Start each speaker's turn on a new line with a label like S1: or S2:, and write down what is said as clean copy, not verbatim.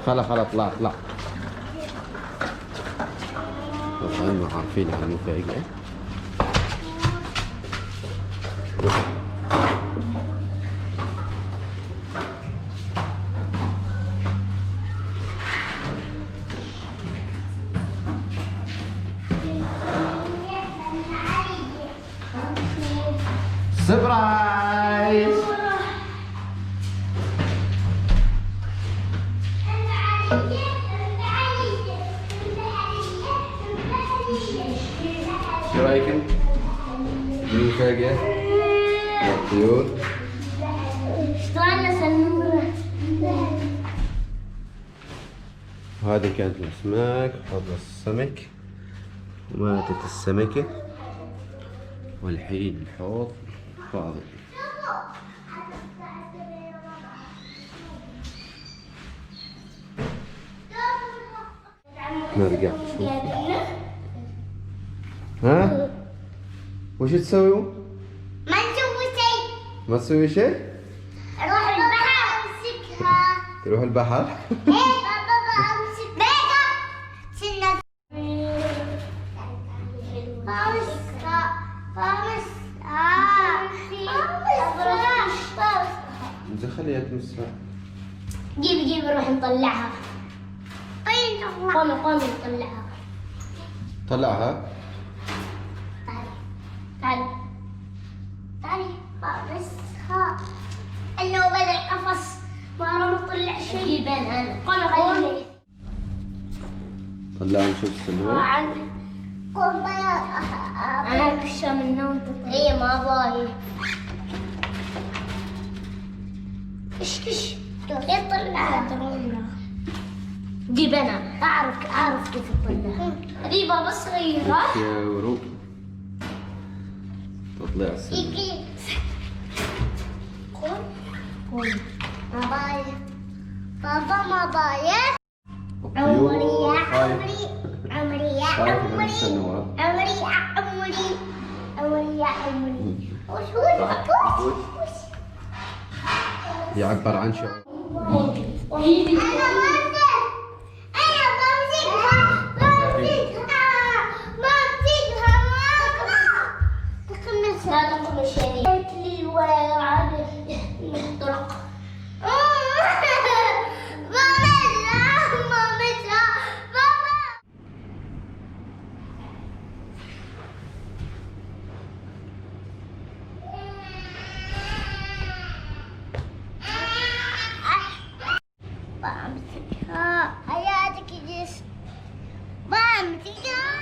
S1: خلا اطلع طبعا ما عارفين عن المفاجئه. سبرايز. شو رايكم بالمفاجأة؟ الطيور. وهذه كانت الأسماك، هذا السمك وماتت السمكة، والحين الحوض فاضي. نرجع نشوف. ها؟ وش تسوي؟
S2: ما نسوي شيء.
S1: ما تسوي شيء؟
S2: اروح البحر امسكها.
S1: تروح البحر؟
S2: ايه بابا امسك بيضة. سنة
S1: خليها تمسها.
S2: جيبي نروح نطلعها. قومي نطلعها.
S1: طلعها.
S2: تعالي بمسها. انه بدل القفص ما راح نطلع شيء. جيبين انا. قومي
S1: طلعها نشوف السلوى.
S2: قوم انا كشة من النوم. ايه ما باي. كش ليه طلعها؟ جيب انا اعرف كيف اطلعها. هذه بابا صغيرة.
S1: يا ورو تطلع السلوى.
S2: قوم ما باي بابا ما باي.
S1: الطيور
S2: عمري يا عمري. وش
S1: يعبر عن شو؟
S2: أنا بمسكها. لا تقمش لي ولا عاد يحترق. بمسكها. حياتك يجلس. بمسكها.